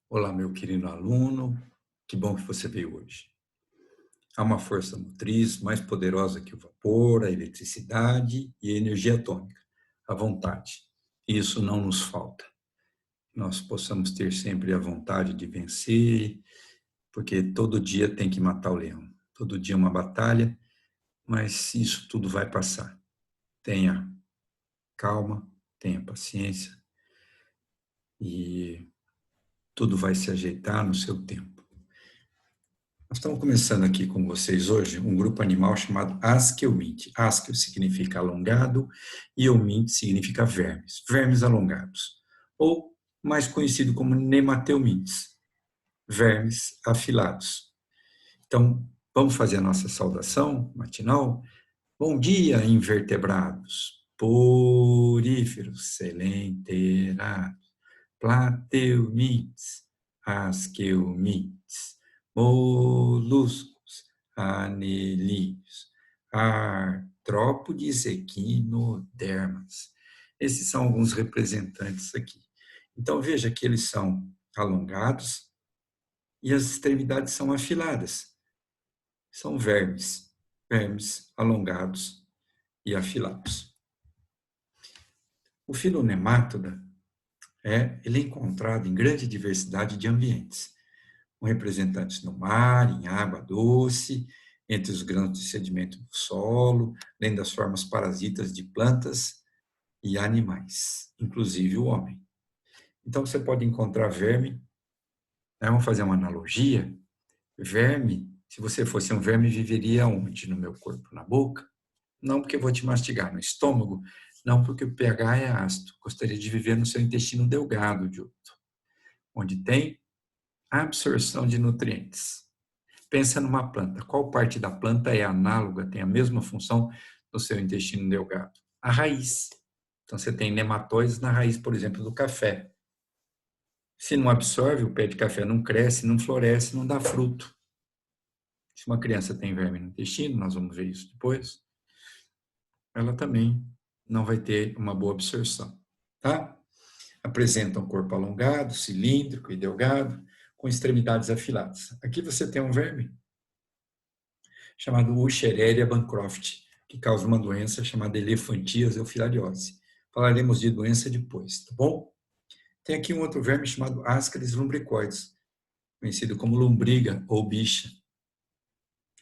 Olá, meu querido aluno, que bom que você veio hoje. Há uma força motriz mais poderosa que o vapor, a eletricidade e a energia atômica, a vontade. E isso não nos falta. Nós possamos ter sempre a vontade de vencer, porque todo dia tem que matar o leão. Todo dia é uma batalha, mas isso tudo vai passar. Tenha calma, tenha paciência e tudo vai se ajeitar no seu tempo. Nós estamos começando aqui com vocês hoje um grupo animal chamado Askelmint. Askel significa alongado e Eumint significa vermes, vermes alongados, ou mais conhecido como nemateumintes, vermes afilados. Então, vamos fazer a nossa saudação matinal? Bom dia, invertebrados, poríferos, selenterados, plateumintes, askelmintes, moluscos, anelídeos, artrópodes, equinodermas. Esses são alguns representantes aqui. Então, veja que eles são alongados e as extremidades são afiladas. São vermes, vermes alongados e afilados. O filonemátoda ele é encontrado em grande diversidade de ambientes, com representantes no mar, em água doce, entre os grãos de sedimento do solo, além das formas parasitas de plantas e animais, inclusive o homem. Então, você pode encontrar verme, vamos fazer uma analogia, verme, se você fosse um verme, viveria onde? No meu corpo? Na boca? Não porque eu vou te mastigar. No estômago? Não porque o pH é ácido. Gostaria de viver no seu intestino delgado, onde tem absorção de nutrientes. Pensa numa planta. Qual parte da planta é análoga, tem a mesma função do seu intestino delgado? A raiz. Então, você tem nematóides na raiz, por exemplo, do café. Se não absorve, o pé de café não cresce, não floresce, não dá fruto. Se uma criança tem verme no intestino, nós vamos ver isso depois, ela também não vai ter uma boa absorção, tá? Apresenta um corpo alongado, cilíndrico e delgado, com extremidades afiladas. Aqui você tem um verme chamado Wuchereria bancroft, que causa uma doença chamada elefantíase ou filariose. Falaremos de doença depois, tá bom? Tem aqui um outro verme chamado Ascaris lumbricoides, conhecido como lombriga ou bicha.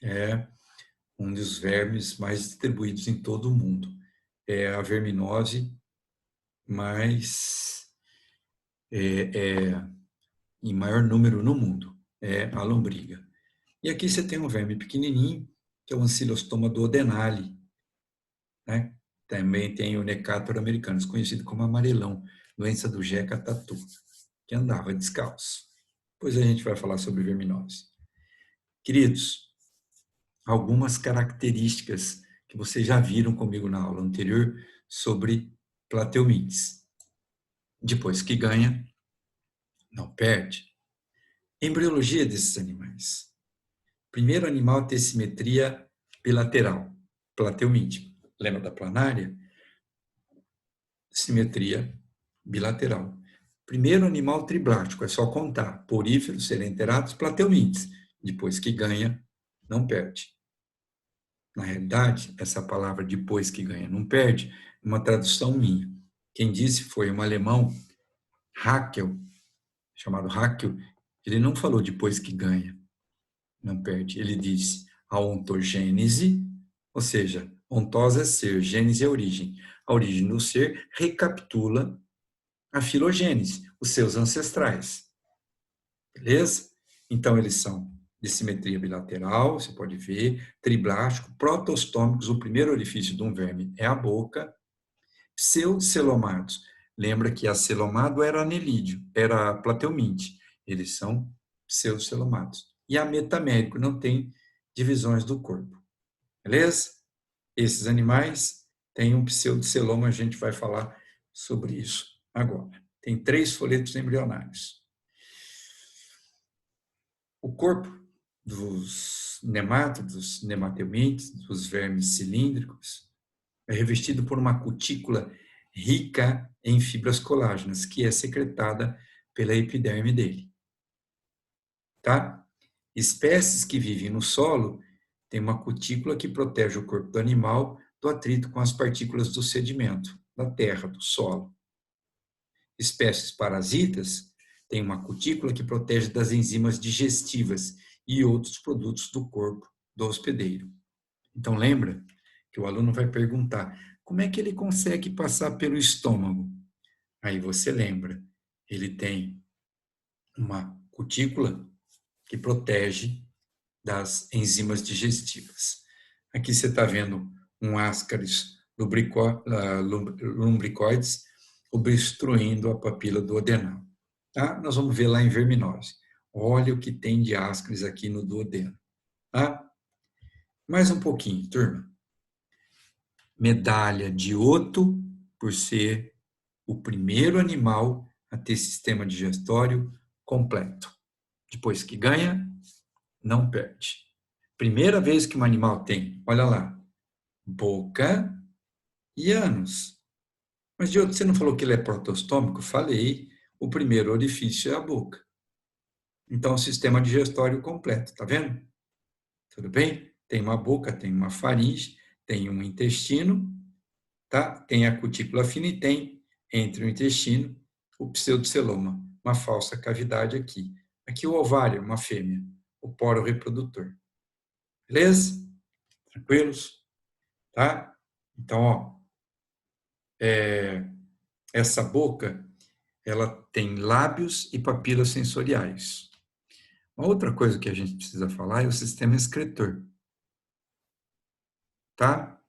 É um dos vermes mais distribuídos em todo o mundo. É a verminose mais em maior número no mundo, é a lombriga. E aqui você tem um verme pequenininho, que é o Ancylostoma duodenale, né? Também tem o Necator americanus, conhecido como amarelão, doença do Jeca tatu, que andava descalço. Depois a gente vai falar sobre verminose. Queridos, algumas características que vocês já viram comigo na aula anterior sobre plateumintes. Depois que ganha, não perde. Embriologia desses animais. Primeiro animal a ter simetria bilateral, plateuminte. Lembra da planária? Simetria bilateral. Primeiro animal triblástico, é só contar. Poríferos, serenterados, plateumintes. Depois que ganha, não perde. Na realidade, essa palavra depois que ganha, não perde, é uma tradução minha. Quem disse foi um alemão, Haeckel, chamado Haeckel. Ele não falou depois que ganha, não perde. Ele disse a ontogênese, ou seja, ontose é ser, gênese é origem. A origem do ser recapitula a filogênese, os seus ancestrais. Beleza? Então, eles são de simetria bilateral, você pode ver, triblástico, protostômicos, o primeiro orifício de um verme é a boca, pseudocelomados. Lembra que acelomado era anelídeo, era plateuminte. Eles são pseudocelomados. E ametamérico, não tem divisões do corpo. Beleza? Esses animais têm um pseudoceloma, a gente vai falar sobre isso agora. Tem 3 folhetos embrionários. O corpo dos nemátodos, nemateumintes, dos vermes cilíndricos, é revestido por uma cutícula rica em fibras colágenas, que é secretada pela epiderme dele. tá? Espécies que vivem no solo têm uma cutícula que protege o corpo do animal do atrito com as partículas do sedimento, da terra, do solo. Espécies parasitas têm uma cutícula que protege das enzimas digestivas e outros produtos do corpo do hospedeiro. Então, lembra que o aluno vai perguntar como é que ele consegue passar pelo estômago? Aí você lembra, ele tem uma cutícula que protege das enzimas digestivas. Aqui você está vendo um ascaris lumbricoides obstruindo a papila duodenal. Tá? Nós vamos ver lá em verminose. Olha o que tem de ascaris aqui no duodeno. Tá? Mais um pouquinho, turma. Medalha de Otto, por ser o primeiro animal a ter sistema digestório completo. Depois que ganha, não perde. Primeira vez que um animal tem, olha lá, boca e ânus. Mas, Diogo, você não falou que ele é protostômico? Falei, o primeiro orifício é a boca. Então, o sistema digestório completo, tá vendo? Tudo bem? Tem uma boca, tem uma faringe, tem um intestino, tá? Tem a cutícula fina e tem, entre o intestino, o pseudoceloma, uma falsa cavidade aqui. Aqui o ovário, uma fêmea, o poro reprodutor. Beleza? Tranquilos? Tá? Então, ó, essa boca, ela tem lábios e papilas sensoriais. Uma outra coisa que a gente precisa falar é o sistema excretor. Tá?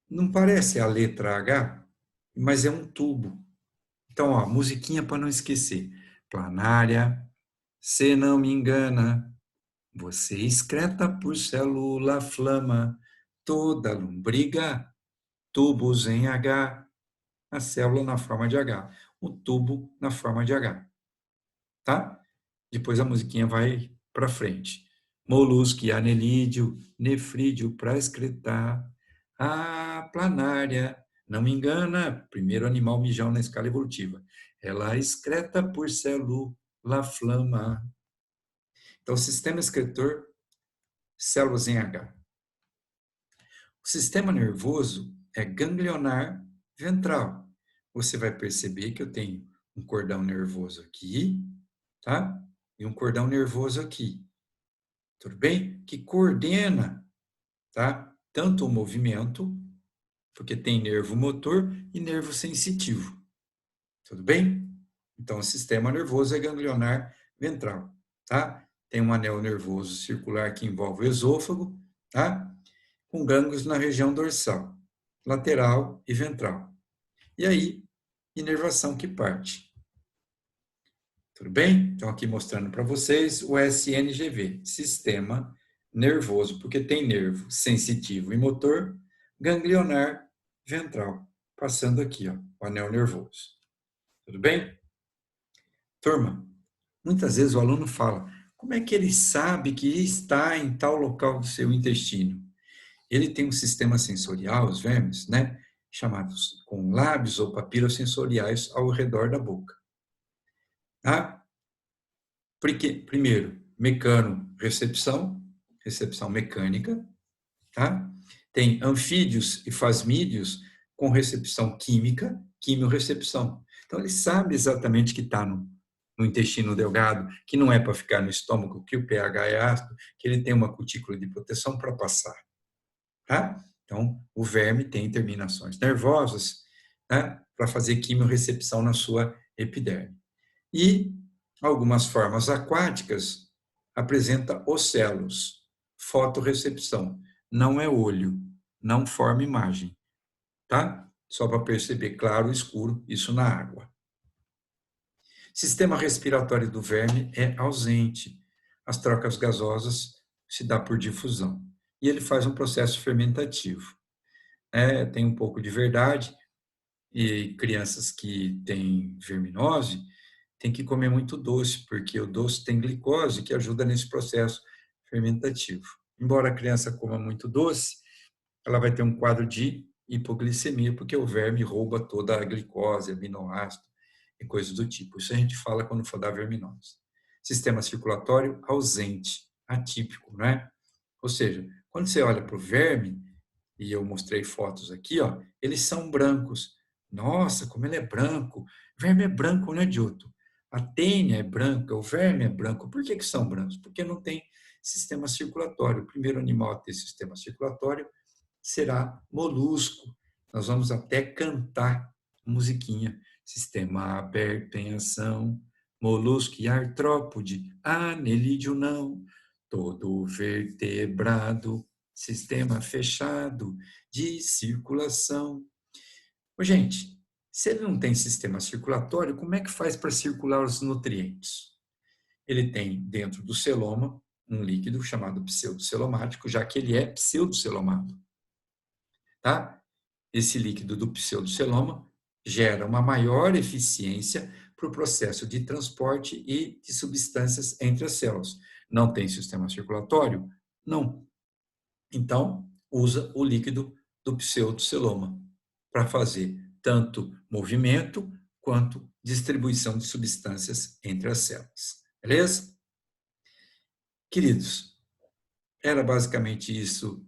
Não parece a letra H, mas é um tubo. Então, ó, musiquinha para não esquecer. Planária, se não me engana, você excreta por célula flama, toda lombriga, tubos em H, a célula na forma de H, o tubo na forma de H, tá? Depois a musiquinha vai para frente. Molusco e anelídeo, nefrídeo para excretar, a planária, não me engana, primeiro animal mijão na escala evolutiva. Ela excreta por célula flama. Então, o sistema excretor, células em H. O sistema nervoso é ganglionar ventral. Você vai perceber que eu tenho um cordão nervoso aqui, tá? E um cordão nervoso aqui. Tudo bem? Que coordena, tá? Tanto o movimento, porque tem nervo motor e nervo sensitivo. Tudo bem? Então, o sistema nervoso é ganglionar ventral, tá? Tem um anel nervoso circular que envolve o esôfago, tá? Com gânglios na região dorsal, lateral e ventral. E aí, inervação que parte. Tudo bem? Então, aqui mostrando para vocês o SNGV, Sistema Nervoso, porque tem nervo sensitivo e motor, ganglionar ventral, passando aqui, ó, o anel nervoso. Tudo bem? Turma, muitas vezes o aluno fala, como é que ele sabe que está em tal local do seu intestino? Ele tem um sistema sensorial, os vermes, né, chamados com lábios ou papilas sensoriais ao redor da boca. Tá? Porque, primeiro, mecano-recepção, recepção mecânica, tá? Tem anfídeos e fasmídeos com recepção química, quimiorrecepção. Então, ele sabe exatamente que está no intestino delgado, que não é para ficar no estômago, que o pH é ácido, que ele tem uma cutícula de proteção para passar. Tá? Então, o verme tem terminações nervosas, né, para fazer quimiorrecepção na sua epiderme. E algumas formas aquáticas apresentam ocelos, fotorrecepção. Não é olho, não forma imagem, tá? Só para perceber claro ou escuro, isso na água. Sistema respiratório do verme é ausente. As trocas gasosas se dá por difusão. E ele faz um processo fermentativo. Tem um pouco de verdade, e crianças que têm verminose têm que comer muito doce, porque o doce tem glicose que ajuda nesse processo fermentativo. Embora a criança coma muito doce, ela vai ter um quadro de hipoglicemia, porque o verme rouba toda a glicose, aminoácido e coisas do tipo. Isso a gente fala quando for dar verminose. sistema circulatório ausente, atípico, não é? Ou seja, quando você olha para o verme, e eu mostrei fotos aqui, ó, eles são brancos. Nossa, como ele é branco. Verme é branco, né, Dioto? A tênia é branca, o verme é branco. Por que que são brancos? Porque não tem sistema circulatório. O primeiro animal a ter sistema circulatório será molusco. Nós vamos até cantar musiquinha. Sistema aberto em ação, molusco e artrópode, anelídeo não, todo vertebrado, sistema fechado de circulação. Ô, gente, se ele não tem sistema circulatório, como é que faz para circular os nutrientes? Ele tem dentro do celoma um líquido chamado pseudocelomático, já que ele é pseudocelomado, tá? Esse líquido do pseudoceloma gera uma maior eficiência para o processo de transporte e de substâncias entre as células. Não tem sistema circulatório? Não. Então, usa o líquido do pseudoceloma para fazer tanto movimento quanto distribuição de substâncias entre as células. Beleza? Queridos, era basicamente isso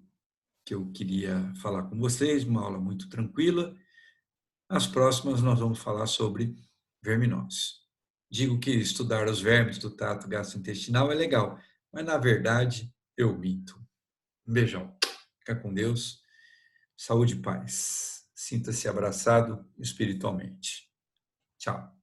que eu queria falar com vocês, uma aula muito tranquila. Nas próximas, nós vamos falar sobre verminoses. Digo que estudar os vermes do trato gastrointestinal é legal, mas, na verdade, eu minto. Um beijão. Fica com Deus. Saúde e paz. Sinta-se abraçado espiritualmente. Tchau.